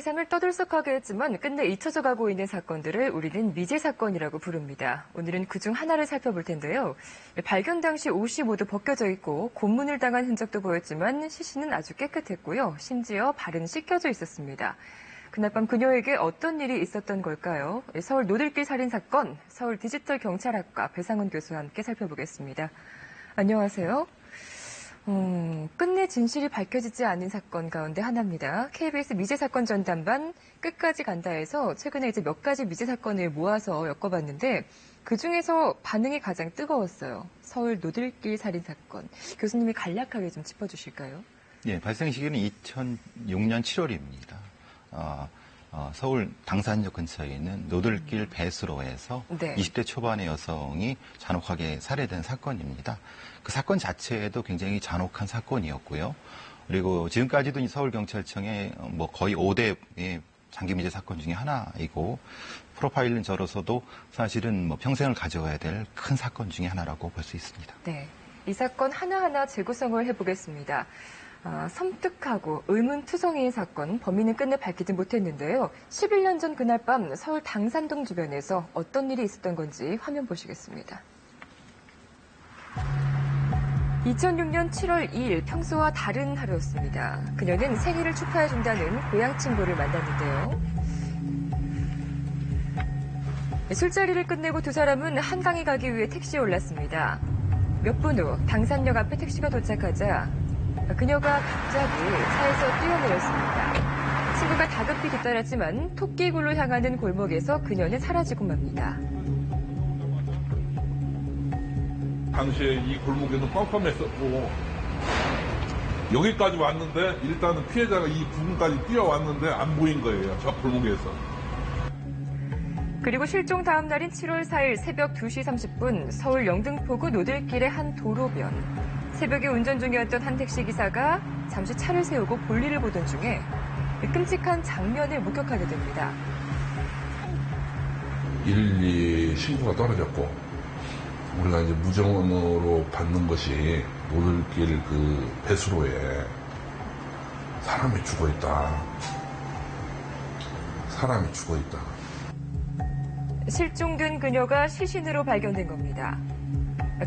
세상을 떠들썩하게 했지만 끝내 잊혀져 가고 있는 사건들을 우리는 미제 사건이라고 부릅니다. 오늘은 그중 하나를 살펴볼 텐데요. 발견 당시 옷이 모두 벗겨져 있고 고문을 당한 흔적도 보였지만 시신은 아주 깨끗했고요. 심지어 발은 씻겨져 있었습니다. 그날 밤 그녀에게 어떤 일이 있었던 걸까요? 서울 노들길 살인 사건, 서울 디지털 경찰학과 배상훈 교수와 함께 살펴보겠습니다. 안녕하세요. 끝내 진실이 밝혀지지 않은 사건 가운데 하나입니다. KBS 미제 사건 전담반 끝까지 간다에서 최근에 이제 몇 가지 미제 사건을 모아서 엮어봤는데 그중에서 반응이 가장 뜨거웠어요. 서울 노들길 살인 사건. 교수님이 간략하게 좀 짚어주실까요? 예, 발생 시기는 2006년 7월입니다. 서울 당산역 근처에 있는 노들길 배수로에서 네. 20대 초반의 여성이 잔혹하게 살해된 사건입니다. 그 사건 자체도 굉장히 잔혹한 사건이었고요. 그리고 지금까지도 서울경찰청의 거의 5대의 장기미제 사건 중에 하나이고 프로파일은 저로서도 사실은 평생을 가져가야 될 큰 사건 중에 하나라고 볼 수 있습니다. 네, 이 사건 하나하나 재구성을 해보겠습니다. 섬뜩하고 의문투성이의 사건, 범인은 끝내 밝히지 못했는데요. 11년 전 그날 밤 서울 당산동 주변에서 어떤 일이 있었던 건지 화면 보시겠습니다. 2006년 7월 2일 평소와 다른 하루였습니다. 그녀는 생일을 축하해준다는 고향 친구를 만났는데요. 술자리를 끝내고 두 사람은 한강에 가기 위해 택시에 올랐습니다. 몇 분 후 당산역 앞에 택시가 도착하자 그녀가 갑자기 차에서 뛰어내렸습니다. 친구가 다급히 뒤따랐지만 토끼굴로 향하는 골목에서 그녀는 사라지고 맙니다. 당시에 이 골목에는 깜깜했었고 여기까지 왔는데 일단은 피해자가 이 부분까지 뛰어왔는데 안 보인 거예요. 저 골목에서. 그리고 실종 다음 날인 7월 4일 새벽 2시 30분 서울 영등포구 노들길의 한 도로변. 새벽에 운전 중이었던 한 택시기사가 잠시 차를 세우고 볼일을 보던 중에 끔찍한 장면을 목격하게 됩니다. 112 신고가 떨어졌고 우리가 이제 무전으로 받는 것이 노들길 그 배수로에 사람이 죽어있다. 사람이 죽어있다. 실종된 그녀가 시신으로 발견된 겁니다.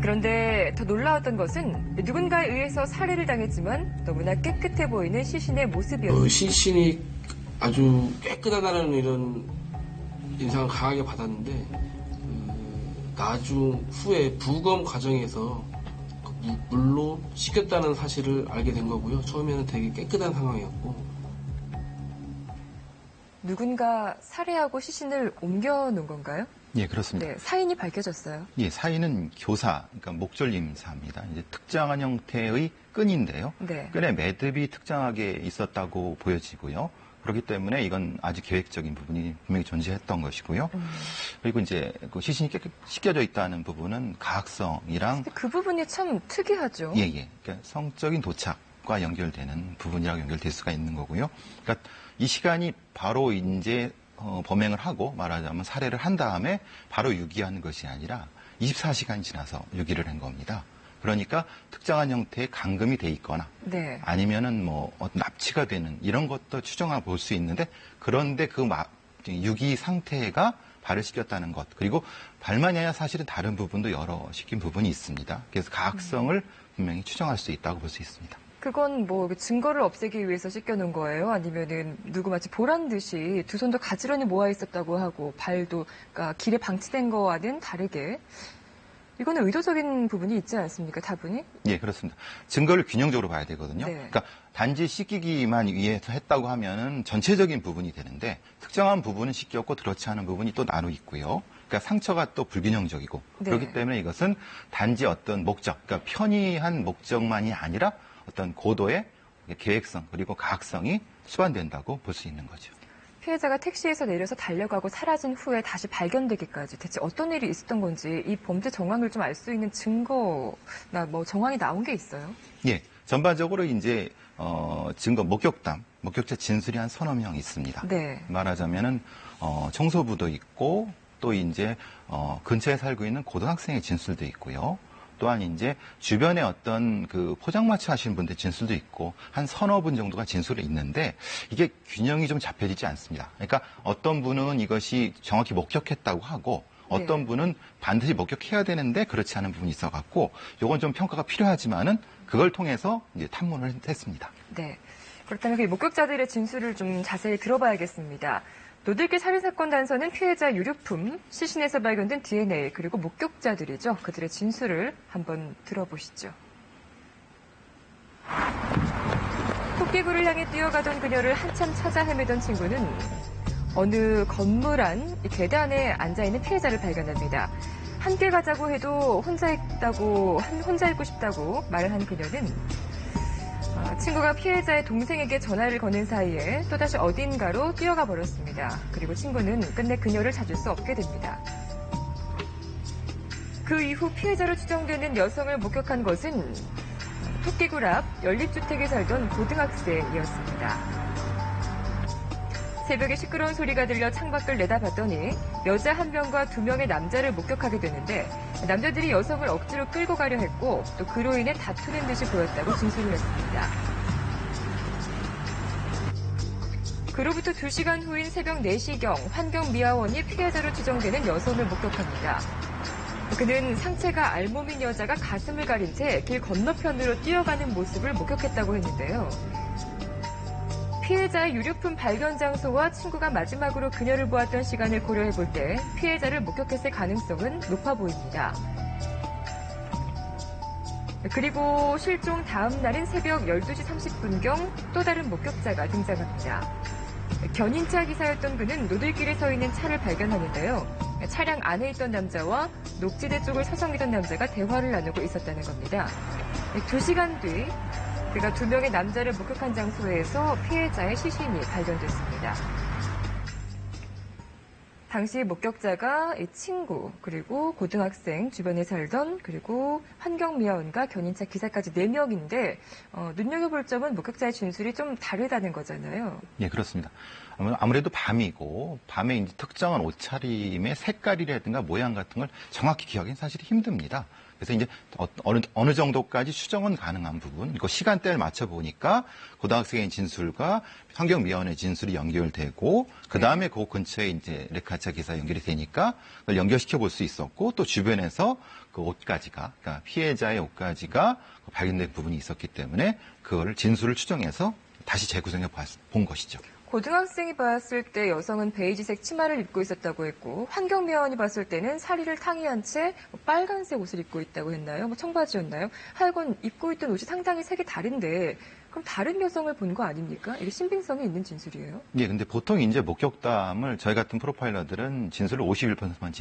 그런데 더 놀라웠던 것은 누군가에 의해서 살해를 당했지만 너무나 깨끗해 보이는 시신의 모습이었습니다. 시신이 아주 깨끗하다는 이런 인상을 강하게 받았는데 나중 후에 부검 과정에서 물로 씻겼다는 사실을 알게 된 거고요. 처음에는 되게 깨끗한 상황이었고. 누군가 살해하고 시신을 옮겨놓은 건가요? 예, 그렇습니다. 네, 사인이 밝혀졌어요. 예, 사인은 교사, 그러니까 목졸임사입니다. 이제 특정한 형태의 끈인데요. 네. 끈에 매듭이 특정하게 있었다고 보여지고요. 그렇기 때문에 이건 아주 계획적인 부분이 분명히 존재했던 것이고요. 그리고 이제 그 시신이 씻겨져 있다는 부분은 가학성이랑 그 부분이 참 특이하죠. 예, 예. 그러니까 성적인 도착과 연결되는 부분이라고 연결될 수가 있는 거고요. 그러니까 이 시간이 바로 이제 범행을 하고 말하자면 살해를 한 다음에 바로 유기하는 것이 아니라 24시간이 지나서 유기를 한 겁니다. 그러니까 특정한 형태의 감금이 돼 있거나 네. 아니면은 어떤 납치가 되는 이런 것도 추정해 볼 수 있는데 그런데 그 유기 상태가 발을 씻겼다는 것 그리고 발만이 아니라 사실은 다른 부분도 여러 씻긴 부분이 있습니다. 그래서 가학성을 분명히 추정할 수 있다고 볼 수 있습니다. 그건 증거를 없애기 위해서 씻겨놓은 거예요? 아니면은 누구 마치 보란 듯이 두 손도 가지런히 모아 있었다고 하고 발도 그러니까 길에 방치된 거와는 다르게 이거는 의도적인 부분이 있지 않습니까? 다분히? 예, 그렇습니다. 증거를 균형적으로 봐야 되거든요. 네. 그러니까 단지 씻기기만 위해서 했다고 하면은 전체적인 부분이 되는데 특정한 부분은 씻겼고 그렇지 않은 부분이 또 나눠 있고요. 그러니까 상처가 또 불균형적이고 네. 그렇기 때문에 이것은 단지 어떤 목적, 그러니까 편의한 목적만이 아니라 어떤 고도의 계획성 그리고 가학성이 수반된다고 볼 수 있는 거죠. 피해자가 택시에서 내려서 달려가고 사라진 후에 다시 발견되기까지 대체 어떤 일이 있었던 건지 이 범죄 정황을 좀 알 수 있는 증거나 정황이 나온 게 있어요? 예, 전반적으로 이제 증거 목격자 진술이 한 서너 명 있습니다. 네. 말하자면은 청소부도 있고 또 이제 근처에 살고 있는 고등학생의 진술도 있고요. 또한 이제 주변에 어떤 그 포장마차 하시는 분들 진술도 있고 한 서너 분 정도가 진술이 있는데 이게 균형이 좀 잡혀지지 않습니다. 그러니까 어떤 분은 이것이 정확히 목격했다고 하고 어떤 네. 분은 반드시 목격해야 되는데 그렇지 않은 부분이 있어갖고 요건 좀 평가가 필요하지만은 그걸 통해서 이제 탐문을 했습니다. 네. 그렇다면 그 목격자들의 진술을 좀 자세히 들어봐야겠습니다. 노들길 살인사건 단서는 피해자 유류품, 시신에서 발견된 DNA, 그리고 목격자들이죠. 그들의 진술을 한번 들어보시죠. 토끼굴을 향해 뛰어가던 그녀를 한참 찾아 헤매던 친구는 어느 건물 안 계단에 앉아있는 피해자를 발견합니다. 함께 가자고 해도 혼자 있고 싶다고 말을 한 그녀는 친구가 피해자의 동생에게 전화를 거는 사이에 또다시 어딘가로 뛰어가 버렸습니다. 그리고 친구는 끝내 그녀를 찾을 수 없게 됩니다. 그 이후 피해자로 추정되는 여성을 목격한 것은 토끼굴 앞 연립주택에 살던 고등학생이었습니다. 새벽에 시끄러운 소리가 들려 창밖을 내다봤더니 여자 한 명과 두 명의 남자를 목격하게 되는데 남자들이 여성을 억지로 끌고 가려 했고 또 그로 인해 다투는 듯이 보였다고 진술을 했습니다. 그로부터 2시간 후인 새벽 4시경 환경미화원이 피해자로 추정되는 여성을 목격합니다. 그는 상체가 알몸인 여자가 가슴을 가린 채 길 건너편으로 뛰어가는 모습을 목격했다고 했는데요. 피해자의 유류품 발견 장소와 친구가 마지막으로 그녀를 보았던 시간을 고려해 볼 때 피해자를 목격했을 가능성은 높아 보입니다. 그리고 실종 다음 날인 새벽 12시 30분경 또 다른 목격자가 등장합니다. 견인차 기사였던 그는 노들길에 서 있는 차를 발견하는데요. 차량 안에 있던 남자와 녹지대 쪽을 서성이던 남자가 대화를 나누고 있었다는 겁니다. 2시간 뒤 그가 2명의 남자를 목격한 장소에서 피해자의 시신이 발견됐습니다. 당시 목격자가 친구, 그리고 고등학생, 주변에 살던, 그리고 환경미화원과 견인차 기사까지 4명인데 눈여겨볼 점은 목격자의 진술이 좀 다르다는 거잖아요. 예, 그렇습니다. 아무래도 밤이고 밤에 이제 특정한 옷차림의 색깔이라든가 모양 같은 걸 정확히 기억하기는 사실 힘듭니다. 그래서 이제 어느 정도까지 추정은 가능한 부분, 이거 시간대를 맞춰 보니까 고등학생의 진술과 환경미화원의 진술이 연결되고 그 다음에 그 근처에 이제 레카차 기사 연결이 되니까 그걸 연결시켜 볼 수 있었고 또 주변에서 그 옷가지가, 그러니까 피해자의 옷가지가 발견된 부분이 있었기 때문에 그걸 진술을 추정해서 다시 재구성해 본 것이죠. 고등학생이 봤을 때 여성은 베이지색 치마를 입고 있었다고 했고 환경미화원이 봤을 때는 사리를 탕이한 채 빨간색 옷을 입고 있다고 했나요? 청바지였나요? 하여간 입고 있던 옷이 상당히 색이 다른데 그럼 다른 여성을 본 거 아닙니까? 이게 신빙성이 있는 진술이에요? 예, 근데 보통 이제 목격담을 저희 같은 프로파일러들은 진술을 51%만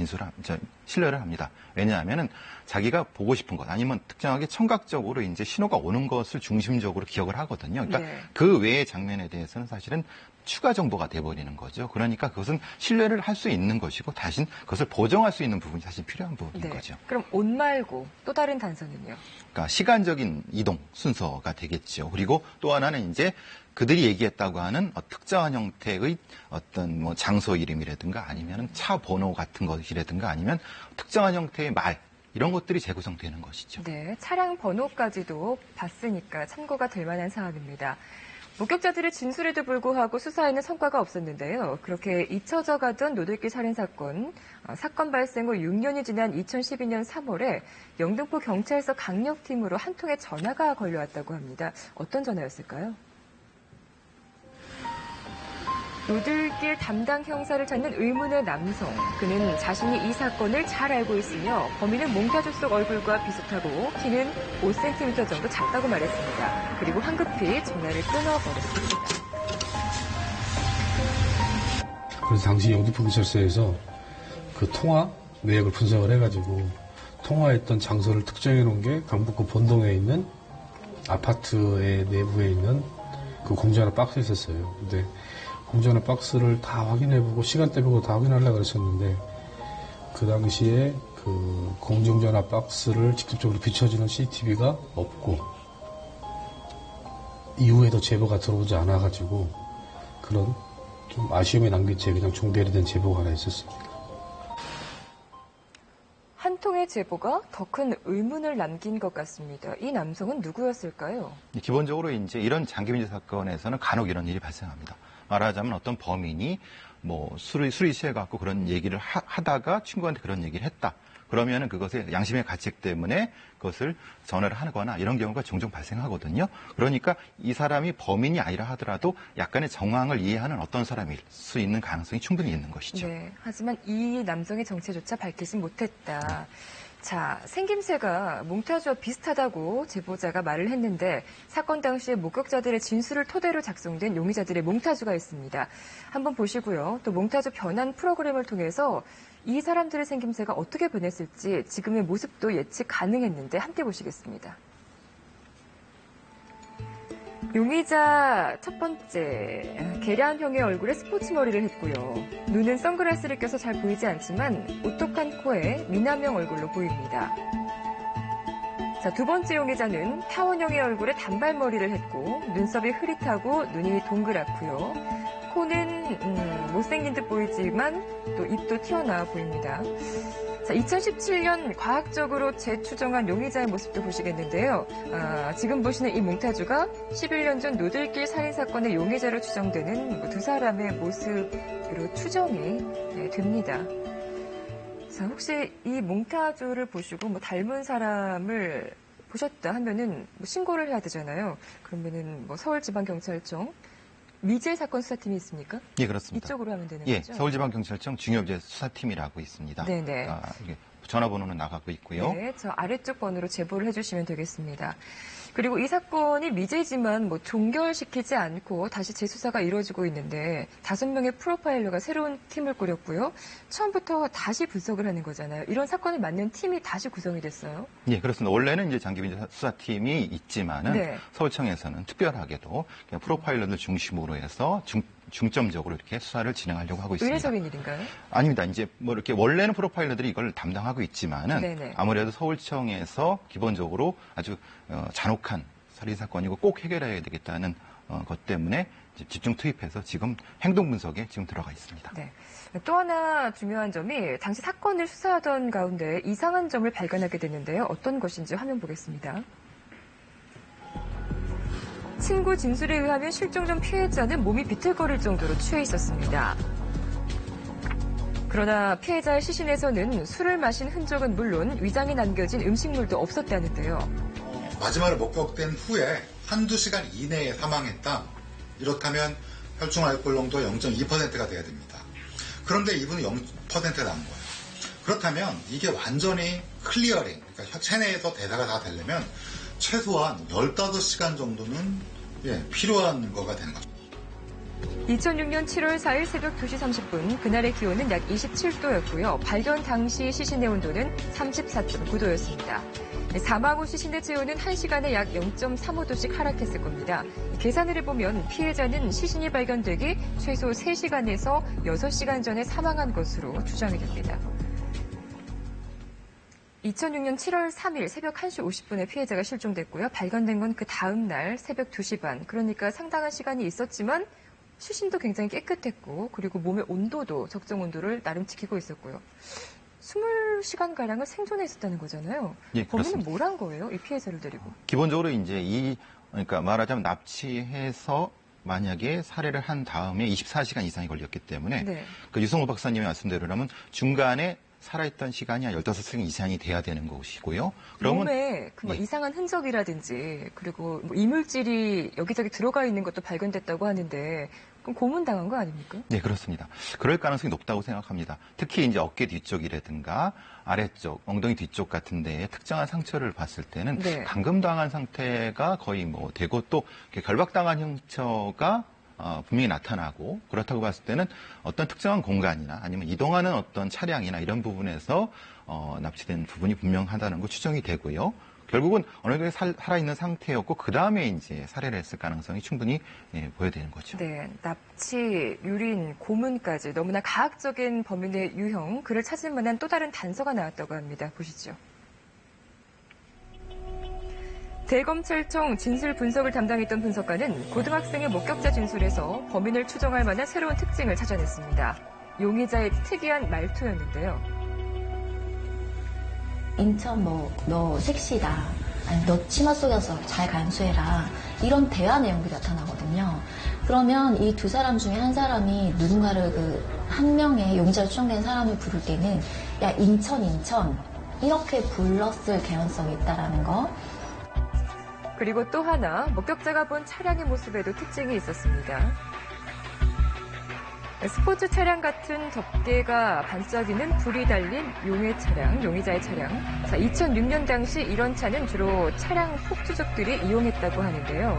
신뢰를 합니다. 왜냐하면은 자기가 보고 싶은 것 아니면 특정하게 청각적으로 이제 신호가 오는 것을 중심적으로 기억을 하거든요. 그러니까 네. 그 외의 장면에 대해서는 사실은 추가 정보가 돼버리는 거죠. 그러니까 그것은 신뢰를 할 수 있는 것이고 대신 그것을 보정할 수 있는 부분이 사실 필요한 부분인 거죠. 그럼 옷 말고 또 다른 단서는요? 그러니까 시간적인 이동 순서가 되겠죠. 그리고 또 하나는 이제 그들이 얘기했다고 하는 특정한 형태의 어떤 뭐 장소 이름이라든가 아니면 차 번호 같은 것이라든가 아니면 특정한 형태의 말 이런 것들이 재구성되는 것이죠. 네, 차량 번호까지도 봤으니까 참고가 될 만한 사안입니다. 목격자들의 진술에도 불구하고 수사에는 성과가 없었는데요. 그렇게 잊혀져 가던 노들길 살인사건, 사건 발생 후 6년이 지난 2012년 3월에 영등포 경찰서 강력팀으로 한 통의 전화가 걸려왔다고 합니다. 어떤 전화였을까요? 노들길 담당 형사를 찾는 의문의 남성. 그는 자신이 이 사건을 잘 알고 있으며 범인은 몽타주 속 얼굴과 비슷하고 키는 5cm 정도 작다고 말했습니다. 그리고 황급히 전화를 끊어버렸습니다. 그래서 당시 영등포 경찰서에서 그 통화 내역을 분석을 해가지고 통화했던 장소를 특정해 놓은 게 강북구 본동에 있는 아파트의 내부에 있는 그 공전화 박스에 있었어요. 근데 공전화 박스를 다 확인해보고 시간대 보고 다 확인하려고 그랬었는데 그 당시에 그 공중전화 박스를 직접적으로 비춰주는 CCTV가 없고 이후에도 제보가 들어오지 않아가지고 그런 좀 아쉬움에 남긴 채 그냥 종결이 된 제보가 하나 있었습니다. 한 한 통의 제보가 더 큰 의문을 남긴 것 같습니다. 이 남성은 누구였을까요? 기본적으로 이제 이런 장기민재 사건에서는 간혹 이런 일이 발생합니다. 말하자면 어떤 범인이 뭐 술이 취해갖고 그런 얘기를 하다가 친구한테 그런 얘기를 했다. 그러면은 그것의 양심의 가책 때문에 그것을 전화를 하거나 이런 경우가 종종 발생하거든요. 그러니까 이 사람이 범인이 아니라 하더라도 약간의 정황을 이해하는 어떤 사람일 수 있는 가능성이 충분히 있는 것이죠. 네, 하지만 이 남성의 정체조차 밝히지 못했다. 자, 생김새가 몽타주와 비슷하다고 제보자가 말을 했는데 사건 당시에 목격자들의 진술을 토대로 작성된 용의자들의 몽타주가 있습니다. 한번 보시고요. 또 몽타주 변환 프로그램을 통해서 이 사람들의 생김새가 어떻게 변했을지 지금의 모습도 예측 가능했는데 함께 보시겠습니다. 용의자 첫 번째, 계란형의 얼굴에 스포츠 머리를 했고요. 눈은 선글라스를 껴서 잘 보이지 않지만 오똑한 코에 미남형 얼굴로 보입니다. 자, 두 번째 용의자는 타원형의 얼굴에 단발머리를 했고 눈썹이 흐릿하고 눈이 동그랗고요. 코는 못생긴 듯 보이지만 또 입도 튀어나와 보입니다. 자, 2017년 과학적으로 재추정한 용의자의 모습도 보시겠는데요. 지금 보시는 이 몽타주가 11년 전 노들길 살인사건의 용의자로 추정되는 두 사람의 모습으로 추정이 됩니다. 자, 혹시 이 몽타주를 보시고 뭐 닮은 사람을 보셨다 하면은 뭐 신고를 해야 되잖아요. 그러면은 뭐 서울지방경찰청 미제 사건 수사팀이 있습니까? 예, 그렇습니다. 이쪽으로 하면 되는 예, 거죠? 서울지방경찰청 중요범죄 수사팀이라고 있습니다. 네네. 이게 전화번호는 나가고 있고요. 네, 저 아래쪽 번호로 제보를 해주시면 되겠습니다. 그리고 이 사건이 미제지만 뭐 종결시키지 않고 다시 재수사가 이루어지고 있는데 5명의 프로파일러가 새로운 팀을 꾸렸고요. 처음부터 다시 분석을 하는 거잖아요. 이런 사건을 맡는 팀이 다시 구성이 됐어요. 예, 그렇습니다. 원래는 이제 장기민재 수사팀이 있지만은 네. 서울청에서는 특별하게도 그냥 프로파일러를 중심으로 해서 중점적으로 이렇게 수사를 진행하려고 하고 있습니다. 의례적인 일인가요? 아닙니다. 이제 뭐 이렇게 원래는 프로파일러들이 이걸 담당하고 있지만은 네네. 아무래도 서울청에서 기본적으로 아주 잔혹한 살인 사건이고 꼭 해결해야 되겠다는 것 때문에 이제 집중 투입해서 지금 행동 분석에 지금 들어가 있습니다. 네. 또 하나 중요한 점이 당시 사건을 수사하던 가운데 이상한 점을 발견하게 됐는데요. 어떤 것인지 화면 보겠습니다. 친구 진술에 의하면 실종 전 피해자는 몸이 비틀거릴 정도로 취해 있었습니다. 그러나 피해자의 시신에서는 술을 마신 흔적은 물론 위장에 남겨진 음식물도 없었다는데요. 마지막으로 목격된 후에 한두 시간 이내에 사망했다. 이렇다면 혈중 알코올 농도 0.2%가 돼야 됩니다. 그런데 이분은 0%가 나온 거예요. 그렇다면 이게 완전히 클리어링, 그러니까 체내에서 대사가 다 되려면 최소한 15시간 정도는 필요한 거가 되는 거죠. 2006년 7월 4일 새벽 2시 30분, 그날의 기온은 약 27도였고요. 발견 당시 시신의 온도는 34.9도였습니다. 사망 후 시신의 체온은 1시간에 약 0.35도씩 하락했을 겁니다. 계산을 해보면 피해자는 시신이 발견되기 최소 3시간에서 6시간 전에 사망한 것으로 추정이 됩니다. 2006년 7월 3일 새벽 1시 50분에 피해자가 실종됐고요. 발견된 건 그 다음 날 새벽 2시 반. 그러니까 상당한 시간이 있었지만 시신도 굉장히 깨끗했고 그리고 몸의 온도도 적정 온도를 나름 지키고 있었고요. 20시간가량을 생존해 있었다는 거잖아요. 예, 범인은 그렇습니다. 뭘 한 거예요? 이 피해자를 데리고. 기본적으로 이제 그러니까 말하자면 납치해서 만약에 살해를 한 다음에 24시간 이상이 걸렸기 때문에 네. 그 유성호 박사님의 말씀대로라면 중간에 살아있던 시간이 한 15시간 이상이 돼야 되는 것이고요. 그러면 몸에 그 뭐 예. 이상한 흔적이라든지 그리고 뭐 이물질이 여기저기 들어가 있는 것도 발견됐다고 하는데 그럼 고문당한 거 아닙니까? 네, 그렇습니다. 그럴 가능성이 높다고 생각합니다. 특히 이제 어깨 뒤쪽이라든가 아래쪽, 엉덩이 뒤쪽 같은 데에 특정한 상처를 봤을 때는 네. 감금당한 상태가 거의 뭐 되고 또 이렇게 결박당한 형처가 분명히 나타나고 그렇다고 봤을 때는 어떤 특정한 공간이나 아니면 이동하는 어떤 차량이나 이런 부분에서 납치된 부분이 분명하다는 거 추정이 되고요. 결국은 어느 정도 살아있는 상태였고 그 다음에 이제 살해를 했을 가능성이 충분히 보여지는 거죠. 네, 납치, 유린, 고문까지 너무나 가학적인 범인의 유형, 그를 찾을 만한 또 다른 단서가 나왔다고 합니다. 보시죠. 대검찰청 진술 분석을 담당했던 분석가는 고등학생의 목격자 진술에서 범인을 추정할 만한 새로운 특징을 찾아냈습니다. 용의자의 특이한 말투였는데요. 인천 너 섹시다. 아니, 너 치마 속여서 잘 간수해라. 이런 대화 내용이 나타나거든요. 그러면 이 두 사람 중에 한 사람이 누군가를 한 명의 용의자로 추정된 사람을 부를 때는 야, 인천 이렇게 불렀을 개연성이 있다라는 거. 그리고 또 하나 목격자가 본 차량의 모습에도 특징이 있었습니다. 스포츠 차량 같은 덮개가 반짝이는 불이 달린 용의자의 차량. 자, 2006년 당시 이런 차는 주로 차량 폭주족들이 이용했다고 하는데요.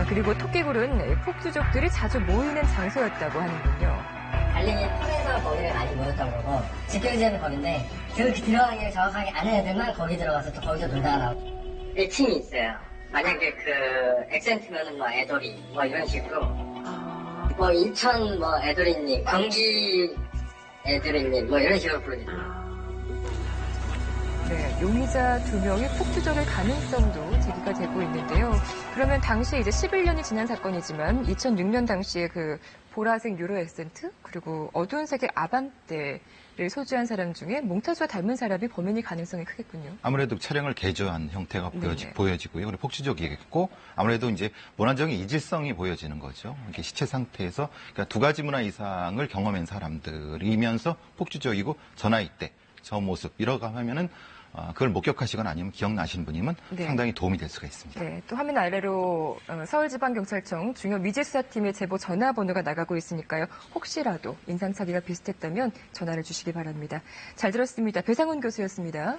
그리고 토끼굴은 폭주족들이 자주 모이는 장소였다고 하는군요. 달리기 풀에서 거기를 많이 모였던 거고, 집결지는 거긴데, 그렇게 들어가기를 정확하게 아는 애들만 거기 들어가서 또 거기서 놀다가 나오고. 팀이 있어요. 만약에 엑센트면은 애돌이, 이런 식으로. 인천 애돌이님, 광기 애돌이님, 이런 식으로 부르죠. 네, 용의자 2명이 폭주적일 가능성도 제기가 되고 있는데요. 그러면 당시 이제 11년이 지난 사건이지만 2006년 당시에 보라색 유로 엑센트 그리고 어두운 색의 아반떼를 소지한 사람 중에 몽타주와 닮은 사람이 범인일 가능성이 크겠군요. 아무래도 차량을 개조한 형태가 보여지고요. 그리고 폭주적이겠고 아무래도 이제 문화적인 이질성이 보여지는 거죠. 이렇게 시체 상태에서 그러니까 두 가지 문화 이상을 경험한 사람들이면서 폭주적이고 저 나이 때 저 모습 이러고 하면은 그걸 목격하시거나 아니면 기억나시는 분이면 상당히 도움이 될 수가 있습니다. 네, 또 화면 아래로 서울지방경찰청 중요 미제수사팀의 제보 전화번호가 나가고 있으니까요. 혹시라도 인상착의가 비슷했다면 전화를 주시기 바랍니다. 잘 들었습니다. 배상훈 교수였습니다.